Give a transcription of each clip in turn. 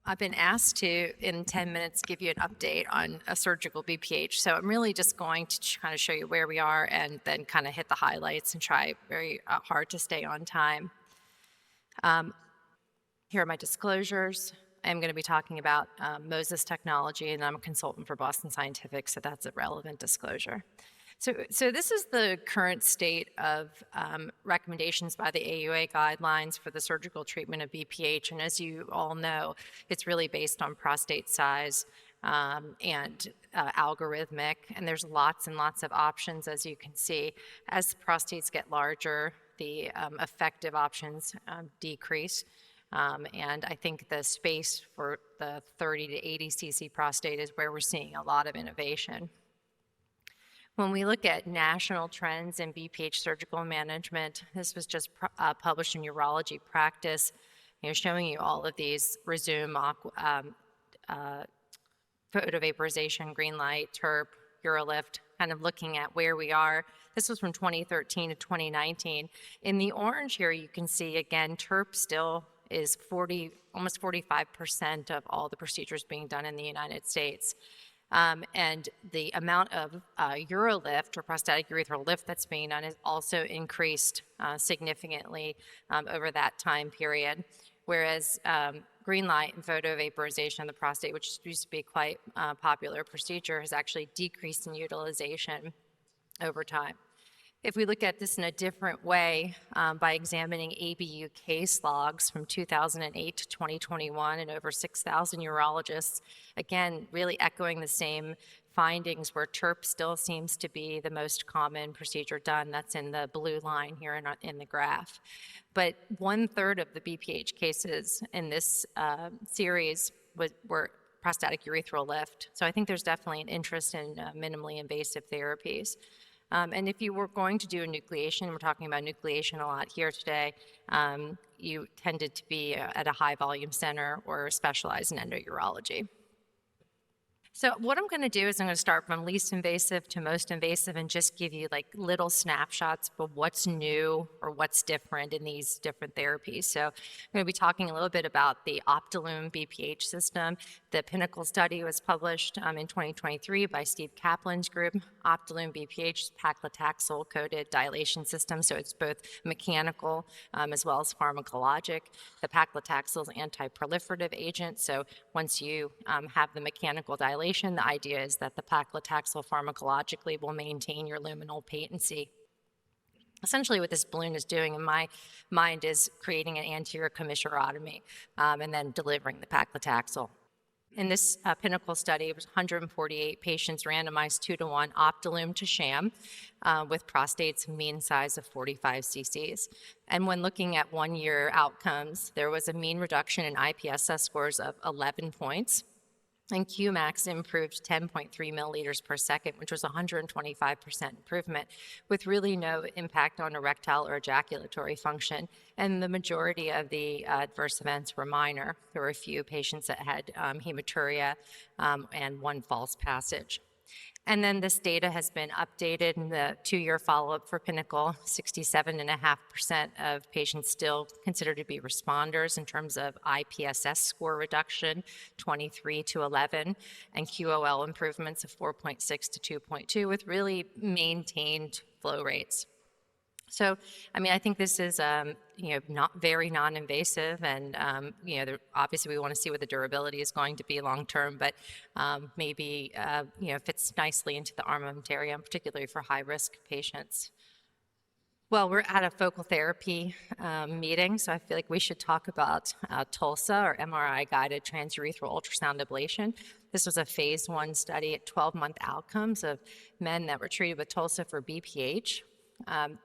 I've been asked to, in 10 minutes, give you an update on a surgical BPH. So I'm really just going to kind of show you where we are and then kind of hit the highlights and try very hard to stay on time. Here are my disclosures. I'm going to be talking about Moses technology, and I'm a consultant for Boston Scientific, so that's a relevant disclosure. So this is the current state of recommendations by the AUA guidelines for the surgical treatment of BPH. And as you all know, it's really based on prostate size and algorithmic. And there's lots and lots of options, as you can see. As prostates get larger, the effective options decrease. And I think the space for the 30 to 80 cc prostate is where we're seeing a lot of innovation. When we look at national trends in BPH surgical management, this was just published in Urology Practice, showing you all of these resume, photovaporization, green light, TURP, UroLift, kind of looking at where we are. This was from 2013 to 2019. In the orange here, you can see, again, TURP still is almost 45% of all the procedures being done in the United States. And the amount of UroLift or prostatic urethral lift that's being done has also increased significantly over that time period. Whereas green light and photovaporization of the prostate, which used to be quite a popular procedure, has actually decreased in utilization over time. If we look at this in a different way, by examining ABU case logs from 2008 to 2021 and over 6,000 urologists, again, really echoing the same findings where TURP still seems to be the most common procedure done. That's in the blue line here in the graph. But 1/3 of the BPH cases in this series were prostatic urethral lift. So I think there's definitely an interest in minimally invasive therapies. And if you were going to do enucleation, we're talking about enucleation a lot here today, you tended to be at a high volume center or specialized in endourology. So what I'm going to do is I'm going to start from least invasive to most invasive and just give you like little snapshots of what's new or what's different in these different therapies. So I'm going to be talking a little bit about the Optilume BPH system. The Pinnacle study was published in 2023 by Steve Kaplan's group. Optilume BPH is paclitaxel-coated dilation system, so it's both mechanical as well as pharmacologic. The paclitaxel is an anti-proliferative agent, so once you have the mechanical dilation, the idea is that the paclitaxel pharmacologically will maintain your luminal patency. Essentially what this balloon is doing in my mind is creating an anterior commissurotomy and then delivering the paclitaxel. In this Pinnacle study, it was 148 patients randomized 2-to-1 Optilume to sham with prostates mean size of 45 cc's. And when looking at 1-year outcomes, there was a mean reduction in IPSS scores of 11 points. And Qmax improved 10.3 milliliters per second, which was 125% improvement, with really no impact on erectile or ejaculatory function. And the majority of the adverse events were minor. There were a few patients that had hematuria and one false passage. And then this data has been updated in the 2-year follow-up for Pinnacle. 67.5% of patients still considered to be responders in terms of IPSS score reduction, 23 to 11, and QOL improvements of 4.6 to 2.2 with really maintained flow rates. So, I mean, I think this is, not very non-invasive, and obviously we want to see what the durability is going to be long term, but maybe fits nicely into the armamentarium, particularly for high-risk patients. Well, we're at a focal therapy meeting, so I feel like we should talk about TULSA, or MRI-guided transurethral ultrasound ablation. This was a phase 1 study at 12-month outcomes of men that were treated with TULSA for BPH.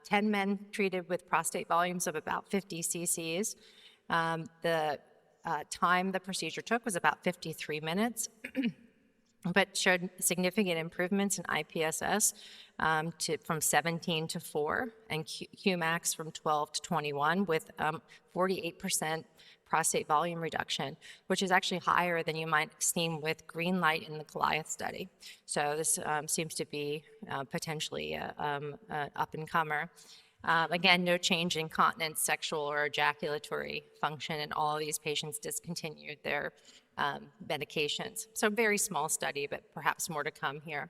10 men treated with prostate volumes of about 50 cc's. The time the procedure took was about 53 minutes, but showed significant improvements in IPSS from 17 to 4 and Qmax from 12 to 21 with 48% prostate volume reduction, which is actually higher than you might have seen with green light in the Goliath study. So this seems to be potentially an up-and-comer. Again, no change in continence, sexual, or ejaculatory function, and all of these patients discontinued their medications. So very small study, but perhaps more to come here.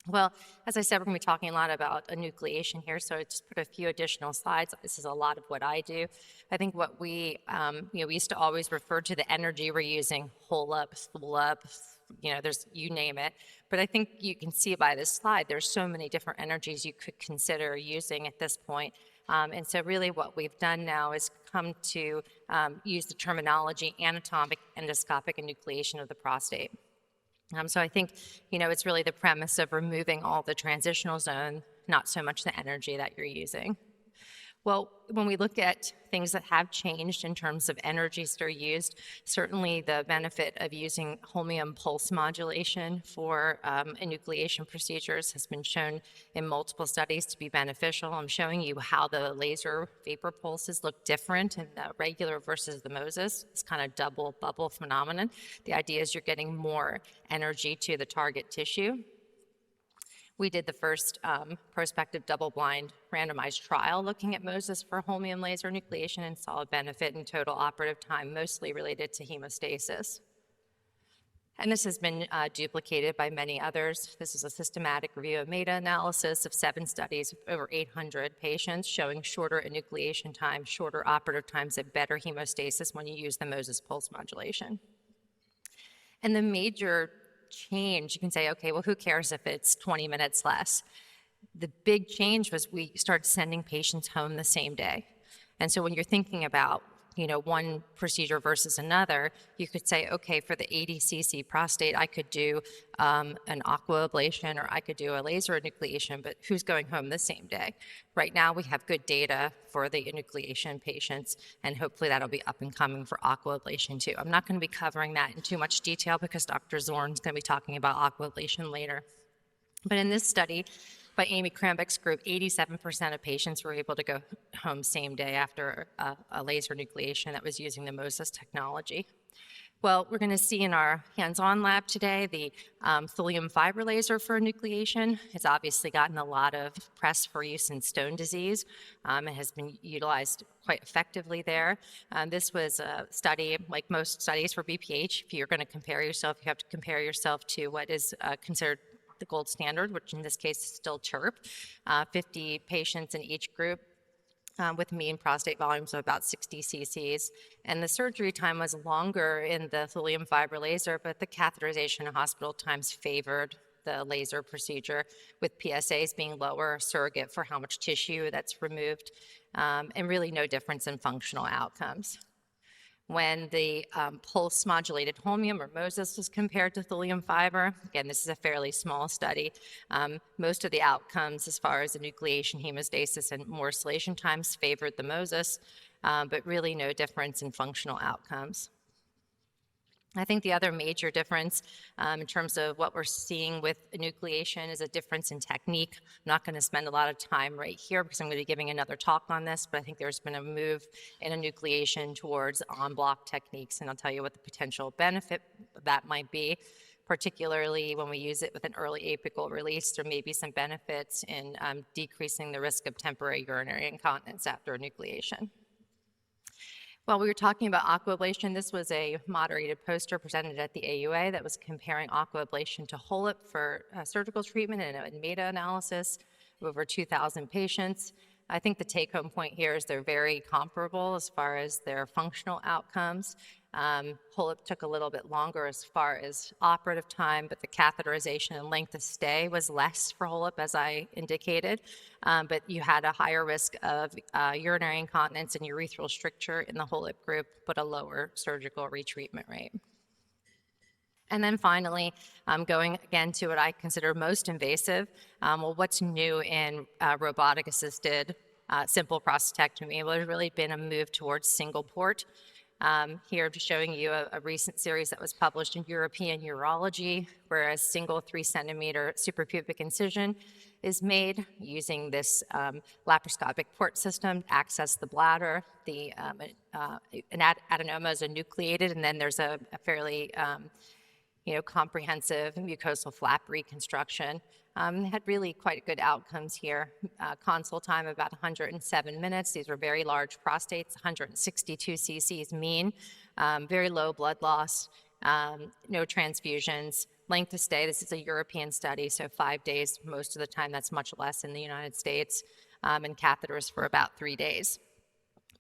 Well, as I said, we're going to be talking a lot about enucleation here, so I just put a few additional slides. This is a lot of what I do. I think what we used to always refer to the energy we're using, whole up, full up, there's, you name it. But I think you can see by this slide, there's so many different energies you could consider using at this point. And so really what we've done now is come to use the terminology anatomic endoscopic enucleation of the prostate. So I think, it's really the premise of removing all the transitional zone, not so much the energy that you're using. Well, when we look at things that have changed in terms of energies that are used, certainly the benefit of using holmium pulse modulation for enucleation procedures has been shown in multiple studies to be beneficial. I'm showing you how the laser vapor pulses look different in the regular versus the Moses. It's kind of double bubble phenomenon. The idea is you're getting more energy to the target tissue. We did the first prospective double-blind randomized trial looking at Moses for holmium laser enucleation and saw a benefit in total operative time, mostly related to hemostasis. And this has been duplicated by many others. This is a systematic review of meta-analysis of 7 studies of over 800 patients showing shorter enucleation time, shorter operative times, and better hemostasis when you use the Moses pulse modulation. And the major change, you can say, okay, well, who cares if it's 20 minutes less? The big change was we started sending patients home the same day. And so when you're thinking about, one procedure versus another, you could say, okay, for the 80 cc prostate, I could do an aqua ablation or I could do a laser enucleation, but who's going home the same day? Right now, we have good data for the enucleation patients, and hopefully that'll be up and coming for aqua ablation too. I'm not going to be covering that in too much detail because Dr. Zorn's going to be talking about aqua ablation later. But in this study, by Amy Krambeck's group, 87% of patients were able to go home same day after a laser enucleation that was using the Moses technology. Well, we're going to see in our hands-on lab today the thulium fiber laser for enucleation. It's obviously gotten a lot of press for use in stone disease. It has been utilized quite effectively there. This was a study, like most studies for BPH. If you're going to compare yourself, you have to compare yourself to what is considered the gold standard, which in this case is still TURP, 50 patients in each group with mean prostate volumes of about 60 cc's. And the surgery time was longer in the thulium fiber laser, but the catheterization and hospital times favored the laser procedure, with PSAs being lower, surrogate for how much tissue that's removed, and really no difference in functional outcomes. When the pulse modulated holmium or Moses was compared to thulium fiber, again, this is a fairly small study, most of the outcomes as far as enucleation, hemostasis, and morcellation times favored the Moses, but really no difference in functional outcomes. I think the other major difference in terms of what we're seeing with enucleation is a difference in technique. I'm not going to spend a lot of time right here because I'm going to be giving another talk on this, but I think there's been a move in enucleation towards en-bloc techniques, and I'll tell you what the potential benefit of that might be, particularly when we use it with an early apical release. There may be some benefits in decreasing the risk of temporary urinary incontinence after enucleation. While we were talking about aquablation, this was a moderated poster presented at the AUA that was comparing aquablation to HOLIP for surgical treatment in a meta-analysis of over 2,000 patients. I think the take-home point here is they're very comparable as far as their functional outcomes. HOLIP took a little bit longer as far as operative time, but the catheterization and length of stay was less for HOLIP, as I indicated. But you had a higher risk of urinary incontinence and urethral stricture in the HOLIP group, but a lower surgical retreatment rate. And then finally, going again to what I consider most invasive, well, what's new in robotic-assisted simple prostatectomy? Well, there's really been a move towards single port. Here I'm just showing you a recent series that was published in European Urology, where a single 3-centimeter suprapubic incision is made using this laparoscopic port system to access the bladder. An adenoma is enucleated, and then there's a fairly comprehensive mucosal flap reconstruction. Had really quite good outcomes here. Consult time about 107 minutes. These were very large prostates, 162 cc's mean, very low blood loss, no transfusions. Length of stay, this is a European study, so 5 days most of the time. That's much less in the United States, and catheters for about 3 days.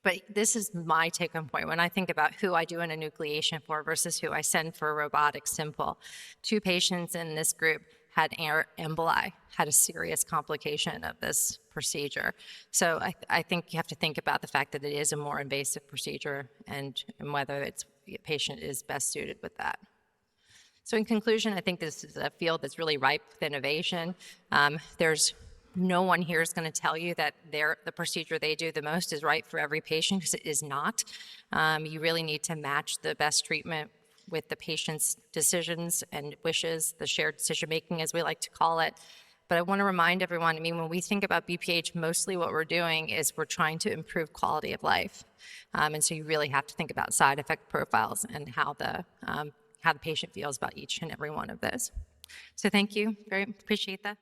But this is my take-home point. When I think about who I do an enucleation for versus who I send for a robotic simple, 2 patients in this group had emboli, had a serious complication of this procedure. So I think you have to think about the fact that it is a more invasive procedure and whether the patient is best suited with that. So in conclusion, I think this is a field that's really ripe with innovation. There's no one here is going to tell you that the procedure they do the most is right for every patient, because it is not. You really need to match the best treatment with the patient's decisions and wishes, the shared decision-making, as we like to call it. But I want to remind everyone, when we think about BPH, mostly what we're doing is we're trying to improve quality of life. And so you really have to think about side effect profiles and how the patient feels about each and every one of those. So thank you, very appreciate that.